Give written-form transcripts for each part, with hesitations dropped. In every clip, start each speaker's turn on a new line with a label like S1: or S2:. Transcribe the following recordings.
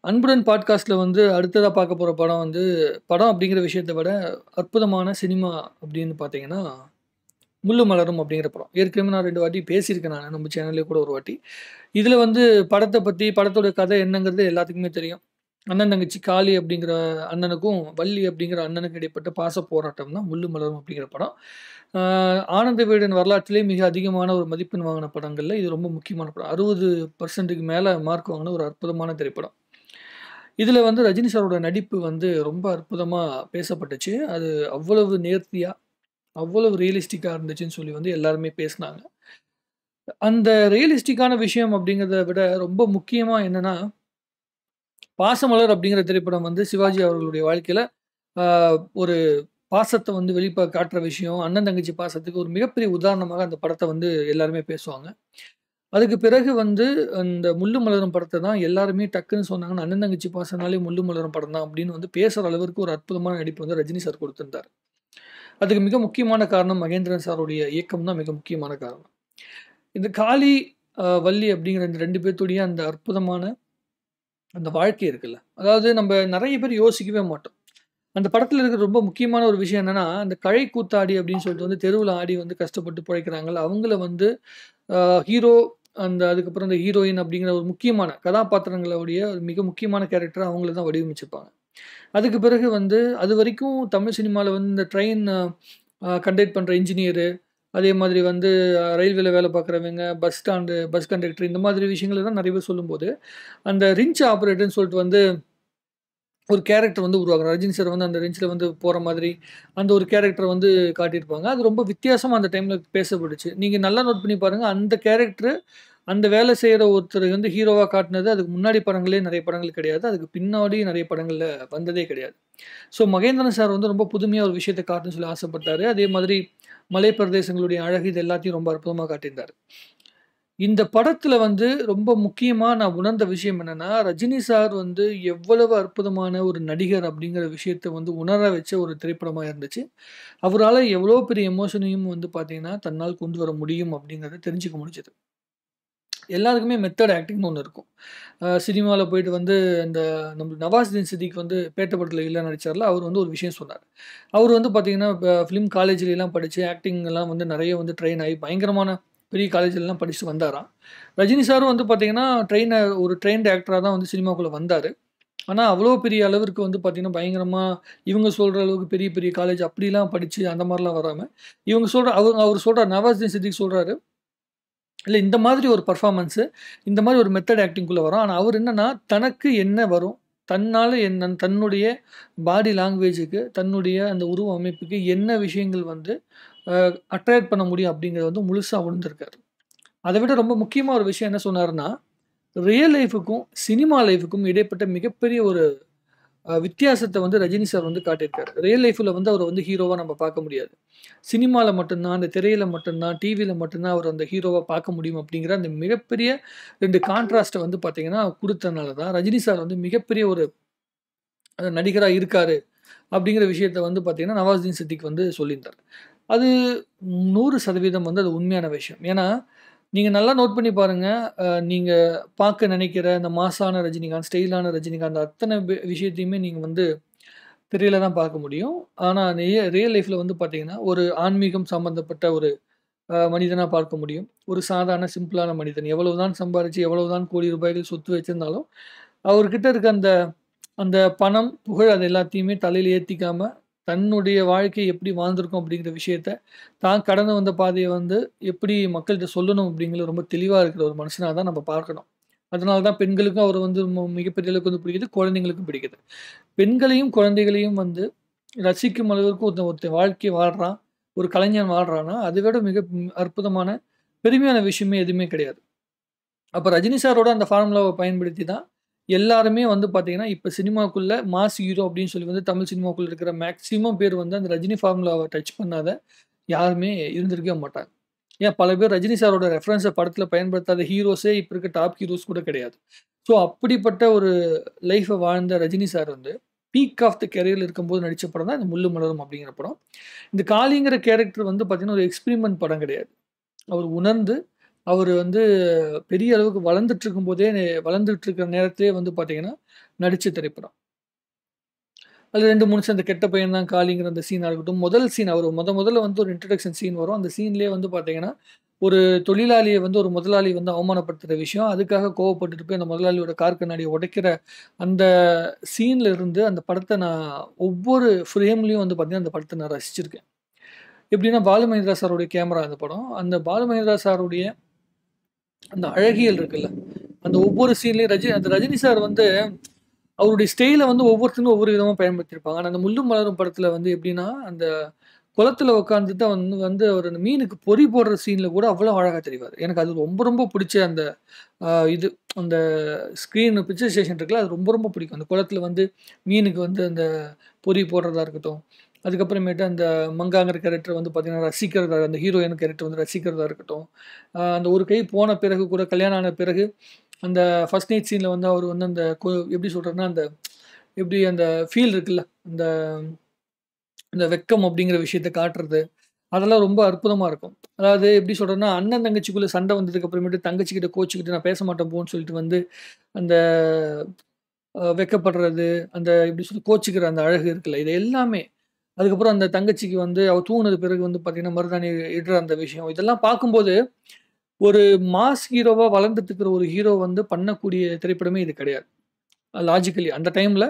S1: அன்புடன் பாட்காஸ்ட்ல வந்து அடுத்ததா பார்க்க போற படம் வந்து படம் அப்படிங்கிற விஷயத்த விட அற்புதமான சினிமா அப்படின்னு பார்த்தீங்கன்னா, முள்ளு மலரும் அப்படிங்கிற படம். ஏற்கனவே நான் 2 வாட்டி பேசியிருக்கேன் நானு. நம்ம சேனல்லயே கூட ஒரு வாட்டி. இதுல வந்து படத்த பத்தி, படத்தோட கதை என்னங்கிறது எல்லாத்துக்குமே தெரியும். அண்ணன், தங்கச்சி காளி அப்படிங்கிற அண்ணனுக்கும், வள்ளி அப்படிங்கிற அண்ணனுக்கும் இடைப்பட்ட பாச போராட்டம் தான் முள்ளு மலரும் அப்படிங்கிற படம். ஆ ஆனந்த விகடன் வரலாற்றிலே மிக அதிகமான ஒரு மதிப்பெண் வாங்கின படங்கள்ல இது ரொம்ப முக்கியமான படம். 60% மேல மார்க் வாங்கின ஒரு அற்புதமான திரைப்படம். இதுல வந்து ரஜினி சாரோட நடிப்பு வந்து ரொம்ப அற்புதமா பேசப்பட்டுச்சு. அது அவ்வளவு நேர்த்தியா, அவ்வளவு ரியலிஸ்டிக்கா இருந்துச்சுன்னு சொல்லி வந்து எல்லாருமே பேசுனாங்க. அந்த ரியலிஸ்டிக்கான விஷயம் அப்படிங்கிறத விட ரொம்ப முக்கியமா என்னன்னா, பாசமலர் அப்படிங்கிற திரைப்படம் வந்து சிவாஜி அவர்களுடைய வாழ்க்கையில ஆ ஒரு பாசத்த வந்து காட்டுற விஷயம், அண்ணன் தங்கச்சி பாசத்துக்கு ஒரு மிகப்பெரிய உதாரணமாக அந்த படத்த வந்து எல்லாருமே பேசுவாங்க. அதுக்கு பிறகு வந்து அந்த முள்ளு மலரும் படத்த தான் எல்லாருமே டக்குன்னு சொன்னாங்கன்னா, அண்ணன் தங்கச்சி பாசம்னாலே முள்ளு மலரும் படம் தான் அப்படின்னு வந்து பேசுற அளவிற்கு ஒரு அற்புதமான நடிப்பு வந்து ரஜினி சார் குடுத்திருந்தாரு. அதுக்கு மிக முக்கியமான காரணம் மகேந்திரன் சாருடைய இயக்கம் தான் மிக முக்கியமான காரணம். இந்த காளி, வள்ளி அப்படிங்கிற இந்த 2 பேத்துடைய அந்த அற்புதமான அந்த வாழ்க்கை இருக்குல்ல. அதாவது நம்ப நெறைய பேர் யோசிக்கவே மாட்டோம். அந்த படத்துல இருக்கிற ரொம்ப முக்கியமான ஒரு விஷயம் என்னன்னா, அந்த கழை கூத்தாடி அப்படின்னு சொல்லிட்டு வந்து தெருவுல ஆடி வந்து கஷ்டப்பட்டு பொழைக்கிறாங்கல்ல, அவங்கள வந்து அ ஹீரோ அதுக்கப்புறம் அந்த ஹீரோயின் அப்படிங்கிற ஒரு முக்கியமான கதாபாத்திரங்களுடைய ஒரு மிக முக்கியமான கேரக்டர அவங்கள தான் வடிவமைச்சிருப்பாங்க. அதுக்கு பிறகு வந்து அதுவரைக்கும் தமிழ் சினிமால வந்து இந்த ட்ரெயின் கண்டக்ட் பண்ற இன்ஜினியரு, அதே மாதிரி வந்து ரயில்வேல வேலை பார்க்குறவங்க, பஸ் கண்டக்டர் இந்த மாதிரி விஷயங்கள தான் நெறைய பேர் சொல்லும்போது, அந்த ரிங்ச் ஆப்பரேட்டர்ன்னு சொல்லிட்டு வந்து ஒரு கேரக்டர் வந்து உருவாக்குறாங்க. ரஜினி சார் வந்து அந்த ரெஞ்சில வந்து போற மாதிரி, அந்த ஒரு கேரக்டர வந்து காட்டியிருப்பாங்க. அது ரொம்ப வித்தியாசமா அந்த டைம்ல பேசப்பட்டுச்சு. நீங்க நல்லா நோட் பண்ணி பாருங்க. அந்த கேரக்டர் அந்த வேலை செய்ற ஒருத்தர வந்து ஹீரோவா காட்டுனது, அதுக்கு முன்னாடி படங்களே நெறைய படங்கள் கிடையாது. அதுக்கு பின்னாடி நெறைய படங்கள்ல வந்ததே கிடையாது. ஸோ மகேந்திரன் சார் வந்து ரொம்ப புதுமையா ஒரு விஷயத்த காட்டணும்னு சொல்லி ஆசைப்பட்டாரு. அதே மாதிரி மலை பிரதேசங்களுடைய அழகு இது எல்லாத்தையும் ரொம்ப அற்புதமா காட்டியிருந்தாரு. இந்த படத்துல வந்து ரொம்ப முக்கியமா நான் உணர்ந்த விஷயம் என்னன்னா, ரஜினி சார் வந்து எவ்வளவு அற்புதமான ஒரு நடிகர் அப்படிங்கிற விஷயத்த வந்து உணர வச்ச ஒரு திரைப்படமா இருந்துச்சு. அவரால எவ்வளோ பெரிய எமோஷனையும் வந்து பார்த்தீங்கன்னா, தன்னால் கொண்டு வர முடியும் அப்படிங்கிறத தெரிஞ்சுக்க முடிஞ்சது. எல்லாருக்குமே மெத்தட் ஆக்டிங்ன்னு ஒண்ணு இருக்கும். சினிமால போயிட்டு வந்து இந்த நம்ம நவாஸ்தீன் சித்திக் வந்து பேட்ட படத்துல வில்லனா நடிச்சார்ல, அவர் வந்து ஒரு விஷயம் சொன்னாரு. அவர் வந்து பார்த்தீங்கன்னா, ஃபிலிம் காலேஜ்லலாம் படிச்சு ஆக்டிங்லாம் வந்து நெறைய வந்து ட்ரெயின் ஆகி பயங்கரமான பெரிய காலேஜ்லலாம் படிச்சுட்டு வந்தாராம். ரஜினி சாரும் வந்து பார்த்தீங்கன்னா, ஒரு ட்ரெயின்டு ஆக்டரா தான் வந்து சினிமாக்குள்ள வந்தாரு. ஆனா, அவ்வளோ பெரிய அளவிற்கு வந்து பார்த்தீங்கன்னா, பயங்கரமா இவங்க சொல்ற அளவுக்கு பெரிய பெரிய காலேஜ் அப்படிலாம் படிச்சு அந்த மாரிலாம் வராம, இவங்க சொல்ற அவர் சொல்றாரு நவாஸ்தீன் சித்திக் சொல்றாரு, இல்ல இந்த மாதிரி ஒரு பெர்ஃபார்மன்ஸு, இந்த மாரி ஒரு மெத்தட் ஆக்டிங்குள்ள வரும். ஆனா, அவரு என்னன்னா, தனக்கு என்ன வரும்? தன்னால தன்னுடைய பாடி லாங்குவேஜுக்கு, தன்னுடைய அந்த உருவ அமைப்புக்கு என்ன விஷயங்கள் வந்து அ அட்ராக்ட் பண்ண முடியும் அப்படிங்கிறத வந்து முழுசா உணர்ந்திருக்காரு. அத விட ரொம்ப முக்கியமா ஒரு விஷயம் என்ன சொன்னாருன்னா, ரியல் லைஃப்க்கும், சினிமா லைஃப்க்கும் இடைப்பட்ட மிகப்பெரிய ஒரு வித்தியாசத்த வந்து ரஜினி சார் வந்து காட்டியிருக்காரு. ரியல் லைஃப்ல வந்து அவர வந்து ஹீரோவா நம்ம பார்க்க முடியாது. சினிமால மட்டும் தான், அந்த திரையில மட்டும் தான், டிவில மட்டும் தான் அவர அந்த ஹீரோவா பார்க்க முடியும் அப்படிங்கிற அந்த மிகப்பெரிய 2 கான்ட்ராஸ்ட்ட வந்து பார்த்தீங்கன்னா, குடுத்தனால தான் ரஜினி சார் வந்து மிகப்பெரிய ஒரு நடிகரா இருக்காரு. அப்படிங்கிற விஷயத்த வந்து பார்த்தீங்கன்னா, நவாஸ்தீன் சித்திக் வந்து சொல்லியிருந்தார். அது 100% வந்து அது உண்மையான விஷயம். ஏன்னா, நீங்க நல்லா நோட் பண்ணி பாருங்க. நீங்க பார்க்க நெனைக்கிற அந்த மாஸான ரஜினிகாந்த், ஸ்டைலான ரஜினிகாந்த் அத்தன விஷயத்தையுமே நீங்க வந்து திரையில தான் பார்க்க முடியும். ஆனா, ரியல் லைஃப்ல வந்து பார்த்தீங்கன்னா, ஒரு ஆன்மீகம் சம்மந்தப்பட்ட ஒரு மனிதனா பார்க்க முடியும். ஒரு சாதாரண சிம்பிளான மனிதன். எவ்வளவுதான் சம்பாரிச்சு, எவ்வளவுதான் கோடி ரூபாய்கள் சொத்து வச்சிருந்தாலும், அவர்கிட்ட இருக்க அந்த அந்த பணம், புகழ் அது எல்லாத்தையுமே தலையில ஏத்திக்காம, தன்னுடைய வாழ்க்கை எப்படி வாழ்ந்திருக்கோம் அப்படிங்கிற விஷயத்த, தான் கடந்து வந்த பாதைய வந்து எப்படி மக்கள்ட்ட சொல்லணும் அப்படிங்கிற ரொம்ப தெளிவா இருக்கிற ஒரு மனுஷனா தான் நம்ம பார்க்கணும். அதனால தான் பெண்களுக்கும் அவர வந்து மிகப்பெரிய அளவுக்கு வந்து பிடிக்குது. குழந்தைங்களுக்கும் பிடிக்குது. பெண்களையும், குழந்தைகளையும் வந்து ரசிக்கும் அளவிற்கு ஒருத்தன் ஒருத்தன் வாழ்க்கைய வாழ்றான். ஒரு கலைஞன் வாழ்றான்னா, அதை விட மிக அற்புதமான, பெருமையான விஷயமே எதுவுமே கிடையாது. அப்ப ரஜினி சாரோட அந்த ஃபார்முலாவ பயன்படுத்தி தான், எல்லாருமே வந்து பார்த்தீங்கன்னா, இப்ப சினிமாக்குள்ள மாஸ் ஹீரோ அப்படின்னு சொல்லி வந்து தமிழ் சினிமாக்குள்ள இருக்கிற மேக்ஸிமம் பேர் வந்து அந்த ரஜினி ஃபார்முலாவ டச் பண்ணாத யாருமே இருந்திருக்கவே மாட்டாங்க. ஏன் பல பேர் ரஜினி சாரோட ரெஃபரன்ஸ படத்துல பயன்படுத்தாத ஹீரோஸே இப்ப இருக்க டாப் ஹீரோஸ் கூட கிடையாது. ஸோ அப்படிப்பட்ட ஒரு லைஃப வாழ்ந்த ரஜினி சார் வந்து, பீக் ஆஃப் த கரியர்ல இருக்கும்போது நடிச்ச படம் தான் இந்த முள்ளு மலரும் அப்படிங்கிற படம். இந்த காளிங்கிற கேரக்டர் வந்து பார்த்தீங்கன்னா, ஒரு எக்ஸ்பெரிமென்ட் படம் கிடையாது. அவர் உணர்ந்து, அவரு வந்து பெரிய அளவுக்கு வளர்ந்துட்டு இருக்கிற நேரத்திலேயே வந்து பார்த்தீங்கன்னா, நடிச்ச திரைப்படம். அதுல 2, 3 சீன் அந்த கெட்ட பையன் தான் காளிங்கிற அந்த சீனா இருக்கட்டும். முதல் சீன் அவரு முதல்ல வந்து ஒரு இன்ட்ரோடக்ஷன் சீன் வரும். அந்த சீன்லயே வந்து பார்த்தீங்கன்னா, ஒரு தொழிலாளிய வந்து ஒரு முதலாளி வந்து அவமானப்படுத்துற விஷயம். அதுக்காக கோவப்பட்டுட்டு போய் அந்த முதலாளியோட கார் கண்ணாடிய உடைக்கிற அந்த சீன்ல இருந்து அந்த படத்த நான் ஒவ்வொரு ஃப்ரேம்லயும் வந்து பார்த்தீங்கன்னா, அந்த படத்த நான் ரசிச்சிருக்கேன். எப்படின்னா, பாலு மகேந்திரா சாருடைய கேமரா அந்த படம். அந்த பாலு மகேந்திரா சாருடைய அந்த அழகியல் இருக்குல்ல, அந்த ஒவ்வொரு சீன்லயும் அந்த ரஜினி சார் வந்து அவருடைய ஸ்டைல வந்து ஒவ்வொருத்தரும் ஒவ்வொரு விதமா பயன்படுத்தியிருப்பாங்க. ஆனா, அந்த முள்ளும் மலரும் படத்துல வந்து எப்படின்னா, அந்த குளத்துல உட்காந்துட்டு வந்து வந்து அவரு அந்த மீனுக்கு பொறி போடுற சீன்ல கூட அவ்வளோ அழகா தெரிவாரு. எனக்கு அது ரொம்ப ரொம்ப பிடிச்ச அந்த இது அந்த பிக்சரைசேஷன் இருக்குல்ல, அது ரொம்ப ரொம்ப பிடிக்கும். அந்த குளத்துல வந்து மீனுக்கு வந்து அந்த பொறி போடுறதா இருக்கட்டும். அதுக்கப்புறமேட்டு அந்த மங்காங்கிற கேரக்டர் வந்து பார்த்தீங்கன்னா, ரசிக்கிறதா அந்த ஹீரோயின் கேரக்டர் வந்து ரசிக்கிறதா இருக்கட்டும். அந்த ஒரு கை போன பிறகு கூட கல்யாணம் ஆன பிறகு, அந்த ஃபர்ஸ்ட் நைட் சீன்ல வந்து அவரு வந்து அந்த எப்படி சொல்றதுன்னா, அந்த எப்படி அந்த ஃபீல் இருக்குல்ல, அந்த அந்த வெட்கம் அப்படிங்கிற விஷயத்த காட்டுறது. அதெல்லாம் ரொம்ப அற்புதமா இருக்கும். அதாவது எப்படி சொல்றேன்னா, அண்ணன் தங்கச்சிக்குள்ள சண்டை வந்ததுக்கு அப்புறமேட்டு தங்கச்சிகிட்ட கோச்சுக்கிட்டு நான் பேச மாட்டேன் போன்னு சொல்லிட்டு வந்து, அந்த வெட்கப்படுறது, அந்த எப்படி சொல்லி கோச்சுக்கிற அந்த அழகு இருக்குல்ல, இது எல்லாமே. அதுக்கப்புறம் அந்த தங்கச்சிக்கு வந்து அவ தூங்குனது பிறகு வந்து பார்த்தீங்கன்னா, மருதாணி இடுற அந்த விஷயம். இதெல்லாம் பார்க்கும்போது, ஒரு மாஸ் ஹீரோவா வளர்ந்துட்டு இருக்கிற ஒரு ஹீரோ வந்து பண்ணக்கூடிய திரைப்படமே இது கிடையாது. லாஜிக்கலி அந்த டைம்ல,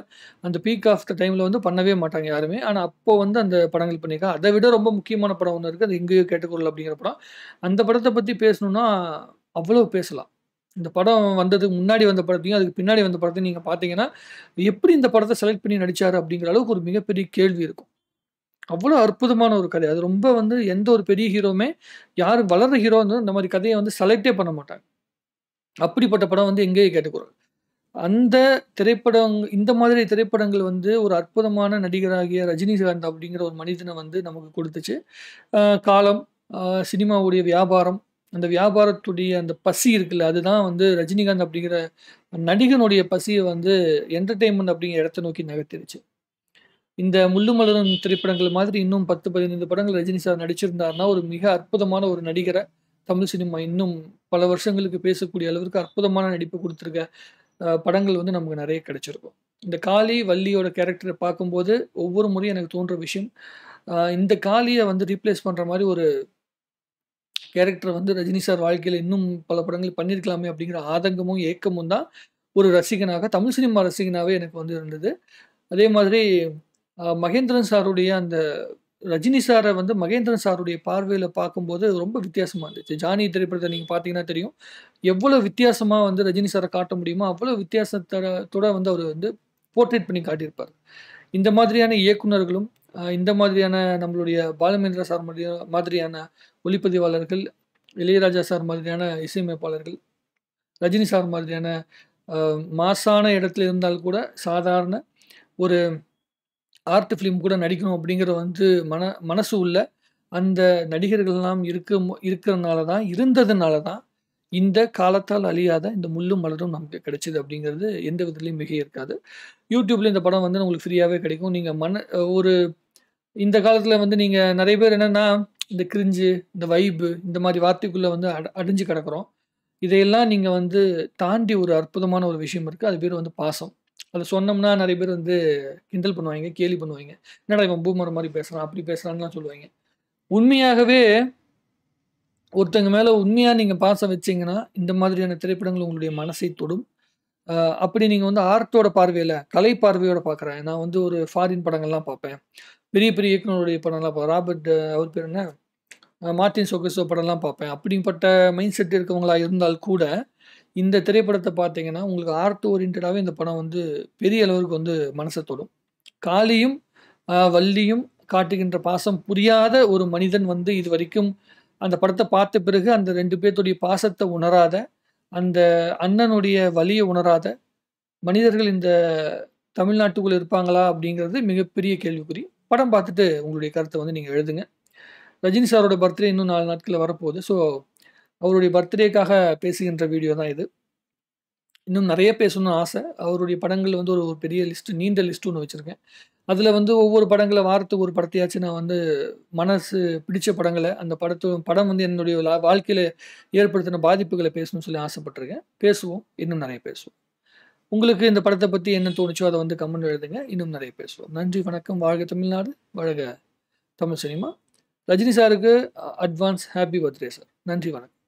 S1: அந்த பீக் ஆஃப் த டைம்ல வந்து பண்ணவே மாட்டாங்க யாருமே. ஆனா, அப்போ வந்து அந்த படங்கள் பண்ணியிருக்காங்க. அத விட ரொம்ப முக்கியமான படம் ஒண்ணு இருக்கு. அது எங்கேயோ கேட்டுக்குரல் அப்படிங்கிற படம். அந்த படத்த பத்தி பேசணும்னா, அவ்வளவு பேசலாம். இந்த படம் வந்ததுக்கு முன்னாடி வந்த படத்தையும், அதுக்கு பின்னாடி வந்த படத்தையும் நீங்க பார்த்தீங்கன்னா, எப்படி இந்த படத்த செலக்ட் பண்ணி நடிச்சாரு அப்படிங்கிற அளவுக்கு ஒரு மிகப்பெரிய கேள்வி இருக்கும். அவ்வளோ அற்புதமான ஒரு கதை. அது ரொம்ப வந்து எந்த ஒரு பெரிய ஹீரோவுமே, யாரு வளர்ற ஹீரோ வந்து இந்த மாரி கதைய வந்து செலக்ட்டே பண்ண மாட்டாங்க. அப்படிப்பட்ட படம் வந்து எங்கேயோ கேட்டுக்குரல். அந்த இந்த மாதிரி திரைப்படங்கள் வந்து ஒரு அற்புதமான நடிகராகிய ரஜினிகாந்த் அப்படிங்கிற ஒரு மனிதன வந்து நமக்கு குடுத்துச்சு. அ காலம், அ சினிமாவுடைய வியாபாரம், அந்த வியாபாரத்துடைய அந்த பசி இருக்குல்ல, அதுதான் வந்து ரஜினிகாந்த் அப்படிங்கிற நடிகனுடைய பசிய வந்து என்டர்டெயின்மென்ட் அப்படிங்கிற இடத்த நோக்கி நகர்த்திருச்சு. இந்த முள்ளும் மலரும் திரைப்படங்கள் மாதிரி இன்னும் 10, 15 படங்கள் ரஜினி சார் நடிச்சிருந்தாருன்னா, ஒரு மிக அற்புதமான ஒரு நடிகர தமிழ் சினிமா இன்னும் பல வருஷங்களுக்கு பேசக்கூடிய அளவிற்கு அற்புதமான நடிப்பு குடுத்திருக்க படங்கள் வந்து நமக்கு நெறைய கிடைச்சிருக்கும். இந்த காளி, வள்ளியோட கேரக்டர பார்க்கும்போது, ஒவ்வொரு முறையும் எனக்கு தோன்ற விஷயம், இந்த காளிய வந்து ரீப்ளேஸ் பண்ற மாரி ஒரு கேரக்டர் வந்து ரஜினி சார் வாழ்க்கையில இன்னும் பல படங்கள் பண்ணியிருக்கலாமே அப்படிங்கிற ஆதங்கமும், ஏக்கமும் தான் ஒரு ரசிகனாக, தமிழ் சினிமா ரசிகனாவே எனக்கு வந்து இருந்தது. அதே மாதிரி மகேந்திரன் சாருடைய அந்த ரஜினி சார வந்து மகேந்திரன் சாருடைய பார்வையில பார்க்கும்போது ரொம்ப வித்தியாசமா இருந்துச்சு. ஜானி திரைப்படத்த நீங்க பார்த்தீங்கன்னா தெரியும். எவ்வளோ வித்தியாசமா வந்து ரஜினி சார காட்ட முடியுமோ, அவ்வளோ வித்தியாசத்தோட வந்து அவரு வந்து போர்ட்ரேட் பண்ணி காட்டியிருப்பாரு. இந்த மாதிரியான இயக்குனர்களும், இந்த மாதிரியான நம்மளுடைய பாலுமகேந்திரா சார் மாதிரியான ஒளிப்பதிவாளர்கள், இளையராஜா சார் மாதிரியான இசையமைப்பாளர்கள், ரஜினி சார் மாதிரியான அ மாஸான இடத்துல இருந்தால் கூட, சாதாரண ஒரு ஆர்ட் ஃபிலிம் கூட நடிக்கணும் அப்படிங்கிற வந்து மனசு உள்ள அந்த நடிகர்கள்லாம் இருந்ததுனால தான், இந்த காலத்தால் அழியாத இந்த முள்ளும் மலரும் நமக்கு கிடைச்சது அப்படிங்கிறது எந்த விதத்திலயும் மிகை இருக்காது. YouTubeல இந்த படம் வந்து உங்களுக்கு ஃப்ரீயாவே கிடைக்கும். நீங்க ஒரு இந்த காலத்தில வந்து நீங்க நெறைய பேர் என்னன்னா, இந்த கிரிஞ்சு, இந்த வைபு இந்த மாரி வார்த்தைக்குள்ள வந்து அடிஞ்சு கிடக்குறோம். இதையெல்லாம் நீங்க வந்து தாண்டி ஒரு அற்புதமான ஒரு விஷயம் இருக்கு. அது பேரு வந்து பாசம். அத சொன்னோம்னா நெறைய பேர் வந்து கிண்டல் பண்ணுவாய்ங்க, கேலி பண்ணுவாய்ங்க. என்னடா இவன் பூமர் மாரி பேசுறான், அப்படி பேசுறான்லாம் சொல்லுவாய்ங்க. உண்மையாகவே ஒருத்தங்க மேல உண்மையா நீங்க பாசம் வச்சீங்கன்னா, இந்த மாதிரியான திரைப்படங்கள் உங்களுடைய மனசை தொடும். அ அப்படி நீங்க வந்து ஆர்ட்டோட பார்வையில, கலை பார்வையோட பார்க்குறேன். நான் வந்து ஒரு ஃபாரின் படங்கள்லாம் பார்ப்பேன். பெரிய பெரிய இயக்குனருடைய படம்லாம் ராபர்ட் அவர் பேர் என்ன? மார்ட்டின் ஸ்கோர்செஸே படம்லாம் பார்ப்பேன். அப்படிப்பட்ட மைண்ட் செட் இருக்கவங்களா இருந்தால் கூட, இந்த திரைப்படத்த பார்த்தீங்கன்னா, உங்களுக்கு ஆர்ட் ஓரியன்டடாவே இந்த படம் வந்து பெரிய அளவிற்கு வந்து மனச தொடும். காளியும், வள்ளியும் காட்டுகின்ற பாசம் புரியாத ஒரு மனிதன் வந்து இதுவரைக்கும் அந்த படத்த பார்த்த பிறகு அந்த 2 பேத்துடைய பாசத்த உணராத, அந்த அண்ணனுடைய வலிய உணராத மனிதர்கள் இந்த தமிழ்நாட்டுக்குள்ள இருப்பாங்களா? அப்படிங்கிறது மிகப்பெரிய கேள்விக்குறி. படம் பார்த்துட்டு உங்களுடைய கருத்த வந்து நீங்க எழுதுங்க. ரஜினி சாரோட பர்த்டே இன்னும் 4 நாட்கள்ல வரப்போகுது. ஸோ, அவருடைய பர்த்டேக்காக பேசுகின்ற வீடியோ தான் இது. இன்னும் நெறைய பேசணும்னு ஆசை. அவருடைய படங்கள் வந்து ஒரு ஒரு பெரிய லிஸ்ட், நீண்ட லிஸ்ட் ஒண்ணு வச்சிருக்கேன். அதில வந்து ஒவ்வொரு படங்கள வாரத்துக்கு ஒரு படத்தையாச்சும் நான் வந்து மனசு பிடிச்ச படங்கள, அந்த படம் வந்து என்னுடைய வாழ்க்கையில ஏற்படுத்தின பாதிப்புகள பேசணும்னு சொல்லி ஆசைப்பட்டுருக்கேன். பேசுவோம். இன்னும் நெறைய பேசுவோம். உங்களுக்கு இந்த படத்த பத்தி என்ன தோணுச்சோ, அத வந்து கமெண்ட் எழுதுங்க. இன்னும் நெறைய பேசுவோம். நன்றி, வணக்கம். வாழ்க தமிழ்நாடு! வாழ்க தமிழ் சினிமா! ரஜினி சாருக்கு அட்வான்ஸ் ஹேப்பி பர்த்டே சார். நன்றி, வணக்கம்.